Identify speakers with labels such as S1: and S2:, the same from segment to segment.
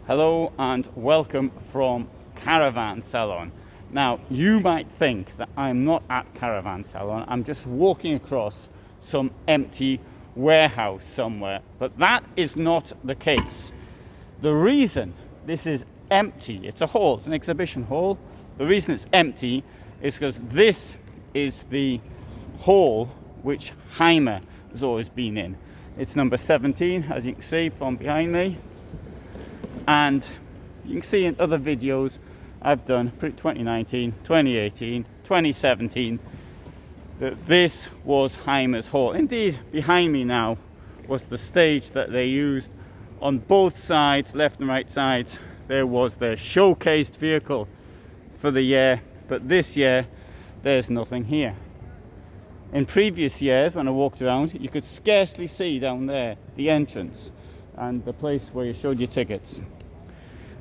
S1: Hello and welcome from Caravan Salon. Now, you might think that I'm not at Caravan Salon, I'm just walking across some empty warehouse somewhere, but that is not the case. The reason this is empty, it's a hall, it's an exhibition hall. The reason it's empty is because this is the hall which Jaime has always been in. It's number 17, as you can see from behind me. And you can see in other videos I've done, 2019, 2018, 2017, that this was Jaime's hall. Indeed, behind me now was the stage that they used on both sides, left and right sides. There was their showcased vehicle for the year, but this year there's nothing here. In previous years, when I walked around, you could scarcely see down there the entrance and the place where you showed your tickets.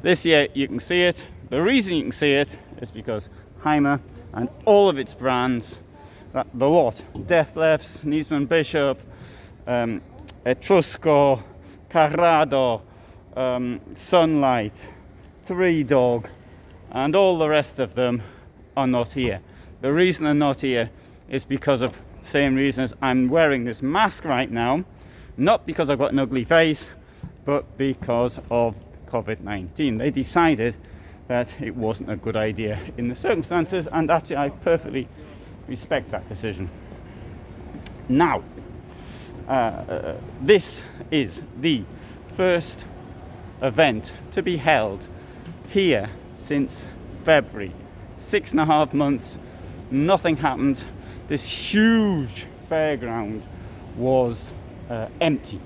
S1: This year you can see it. The reason you can see it is because Jaime and all of its brands, the lot, Death Lefts, Niesman Bishop, Etrusco, Carrado, Sunlight, Three Dog, and all the rest of them are not here. The reason they're not here is because of the same reason as I'm wearing this mask right now, not because I've got an ugly face, but because of COVID-19. They decided that it wasn't a good idea in the circumstances, and actually I perfectly respect that decision. Now, this is the first event to be held here since February. 6.5 months, nothing happened. This huge fairground was empty,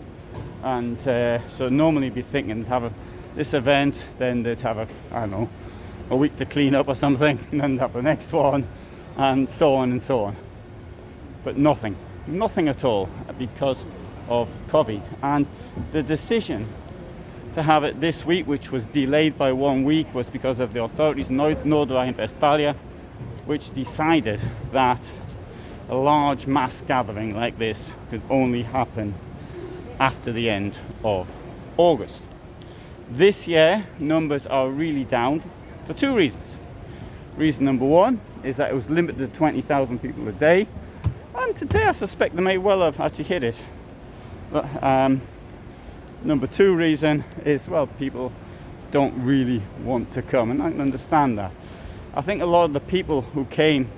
S1: and so normally you'd be thinking to have this event, then they'd have a week to clean up or something, and then have the next one, and so on and so on. But nothing at all, because of COVID. And the decision to have it this week, which was delayed by 1 week, was because of the authorities in North Rhine-Westphalia, which decided that a large mass gathering like this could only happen after the end of August. This year, numbers are really down for two reasons. Reason number one is that it was limited to 20,000 people a day, and today I suspect they may well have actually hit it. But number two reason is, well, people don't really want to come, and I can understand that. I think a lot of the people who came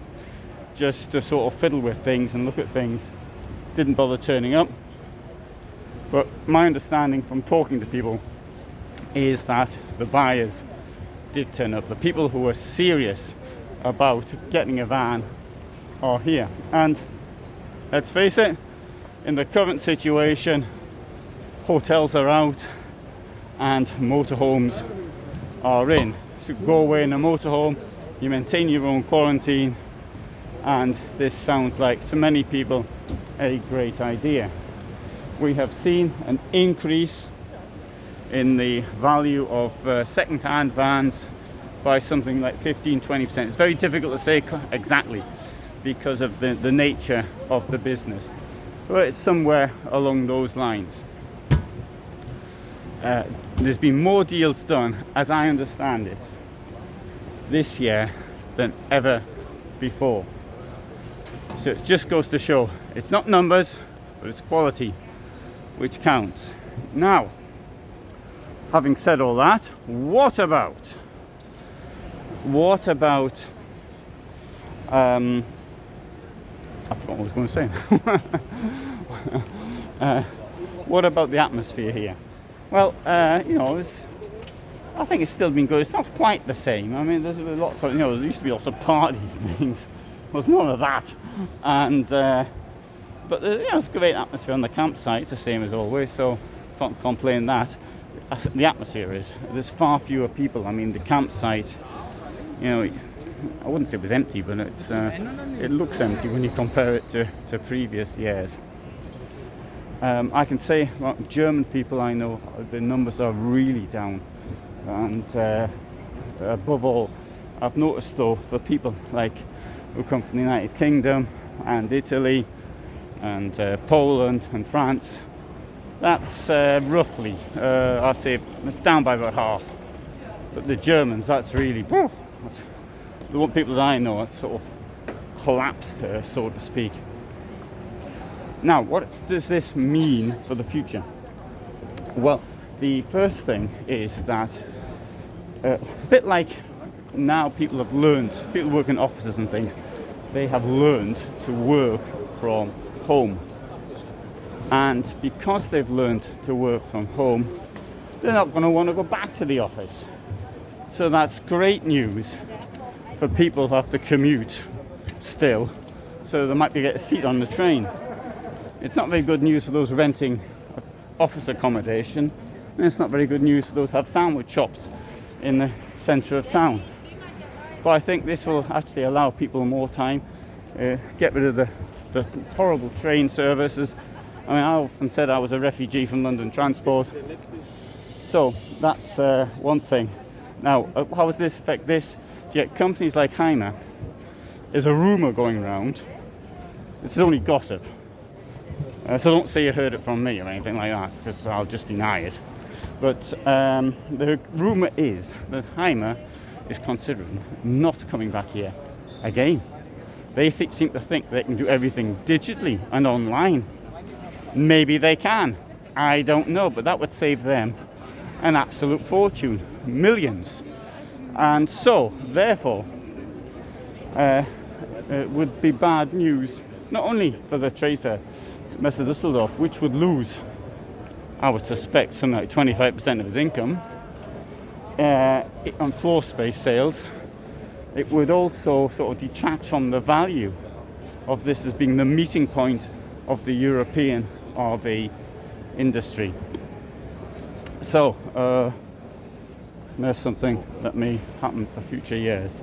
S1: just to sort of fiddle with things and look at things didn't bother turning up. But my understanding from talking to people is that the buyers did turn up. The people who were serious about getting a van are here. And let's face it, in the current situation, hotels are out and motorhomes are in. So go away in a motorhome, you maintain your own quarantine, and this sounds like, to many people, a great idea. We have seen an increase in the value of second-hand vans by something like 15-20%. It's very difficult to say exactly because of the nature of the business, but it's somewhere along those lines. There's been more deals done, as I understand it, this year than ever before. So it just goes to show it's not numbers, but it's quality which counts. Now, having said all that, what about I forgot what I was going to say. What about the atmosphere here? Well, I think it's still been good. It's not quite the same. I mean, there's lots of, there used to be lots of parties and things. There's none of that, and but it's a great atmosphere on the campsite. It's the same as always, so can't complain that. The atmosphere is. There's far fewer people. I mean, the campsite, I wouldn't say it was empty, but it looks empty when you compare it to previous years. I can say about German people I know, the numbers are really down, and above all, I've noticed though the people who come from the United Kingdom and Italy and Poland and France, That's roughly, I'd say it's down by about half. But the Germans, that's really, that's the one people that I know, it's sort of collapsed, so to speak. Now, what does this mean for the future? Well, the first thing is that a bit like now people have learned, people work in offices and things, they have learned to work from home. And because they've learned to work from home, they're not going to want to go back to the office. So that's great news for people who have to commute still, so they might be get a seat on the train. It's not very good news for those renting office accommodation, and it's not very good news for those who have sandwich shops in the centre of town. But I think this will actually allow people more time, get rid of the horrible train services. I mean, I often said I was a refugee from London Transport. So that's one thing. Now, how does this affect this? Yet companies like Heimer, there's a rumour going around. This is only gossip. So don't say you heard it from me or anything like that, because I'll just deny it. But the rumour is that Heimer is considering not coming back here again. They seem to think they can do everything digitally and online. Maybe they can. I don't know, but that would save them an absolute fortune, millions. And so, therefore, it would be bad news, not only for the trade fair, Messe Düsseldorf, which would lose, I would suspect, something like 25% of its income on floor space sales. It would also sort of detract from the value of this as being the meeting point of the European RV industry. So there's something that may happen for future years.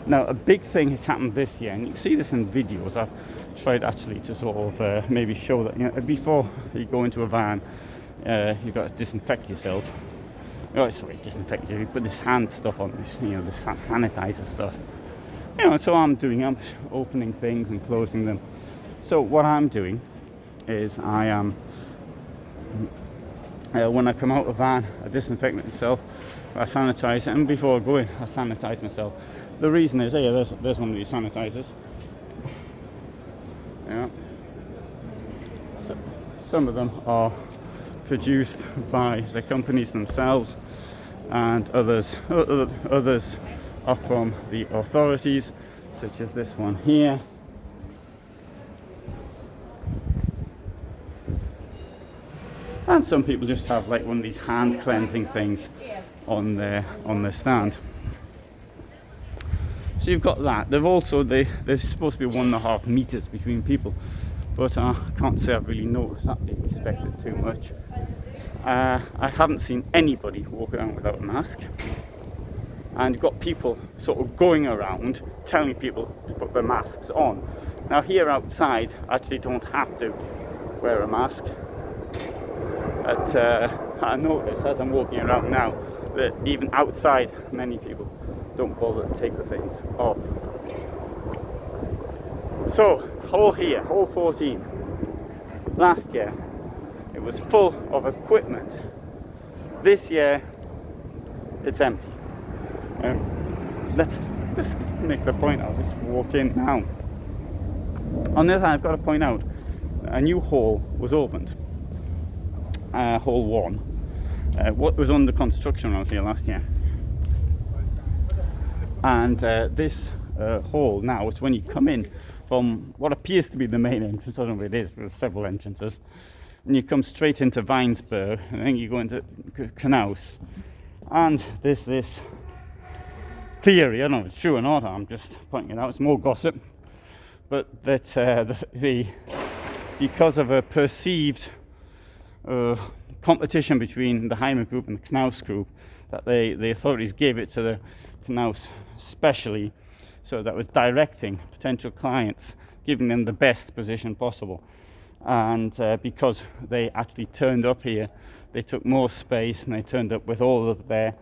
S1: Now, a big thing has happened this year, and you can see this in videos. I've tried actually to sort of maybe show that, you know, before you go into a van, you've got to disinfect yourself. Oh, sorry, disinfect you put this hand stuff on, this, you know, the sanitizer stuff. You know, so I'm opening things and closing them. So what I'm doing is I am, when I come out of the van, I disinfect myself, I sanitize it, and before I go in, I sanitize myself. The reason is, yeah, there's one of these sanitizers. Yeah. So some of them are produced by the companies themselves, and others are from the authorities, such as this one here. And some people just have like one of these hand cleansing things on their stand. So you've got that. There's supposed to be 1.5 meters between people, but I can't say I've really noticed that being respected too much. I haven't seen anybody walk around without a mask, and you've got people sort of going around telling people to put their masks on. Now here outside, I actually don't have to wear a mask. But I notice as I'm walking around now that even outside, many people don't bother to take the things off. So, hall 14. Last year, it was full of equipment. This year, it's empty. Let's make the point. I'll just walk in now. On the other hand, I've got to point out, a new hall was opened. Hall 1. What was under construction when I was here last year. And this hall now, it's when you come in from what appears to be the main entrance. I don't know what it is, there's several entrances. And you come straight into Weinsberg, and then you go into Knaus. And there's this theory, I don't know if it's true or not, I'm just pointing it out, it's more gossip, but that because of a perceived competition between the Heimer group and the Knaus group, that the authorities gave it to the Knaus specially, so that was directing potential clients, giving them the best position possible. And because they actually turned up here, they took more space, and they turned up with all of their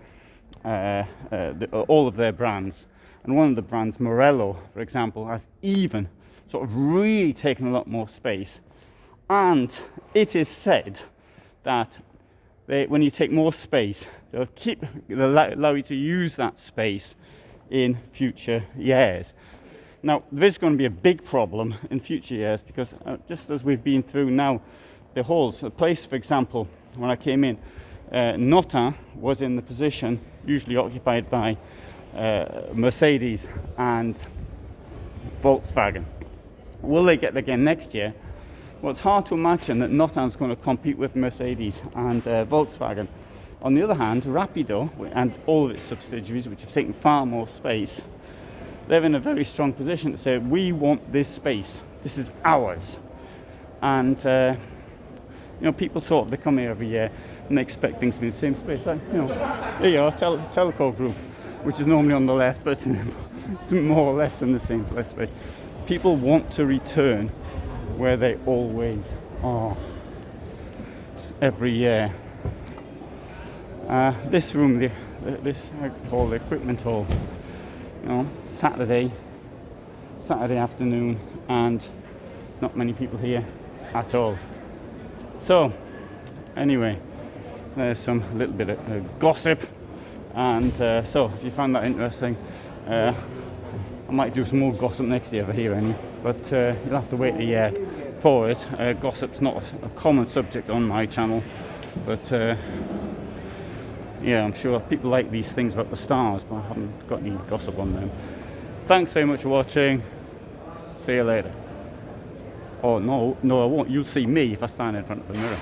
S1: brands. And one of the brands, Morello, for example, has even sort of really taken a lot more space. And it is said that when you take more space, they'll allow you to use that space in future years. Now, there's going to be a big problem in future years because just as we've been through now, the halls, the place, for example, when I came in, Notin was in the position usually occupied by Mercedes and Volkswagen. Will they get it again next year? Well, it's hard to imagine that Notin's going to compete with Mercedes and Volkswagen. On the other hand, Rapido and all of its subsidiaries, which have taken far more space, they're in a very strong position to say, we want this space. This is ours. And, people sort of, they come here every year and they expect things to be in the same space. Like, there you are, Teleco Group, which is normally on the left, but it's more or less in the same place. But people want to return where they always are every year. This room, this I call the equipment hall. Saturday afternoon, and not many people here at all. So, anyway, there's some little bit of gossip, and so if you found that interesting, I might do some more gossip next year over here, anyway. But you'll have to wait a year for it. Gossip's not a common subject on my channel, but yeah, I'm sure people like these things about the stars, but I haven't got any gossip on them. Thanks very much for watching. See you later. Oh, no, I won't. You'll see me if I stand in front of the mirror.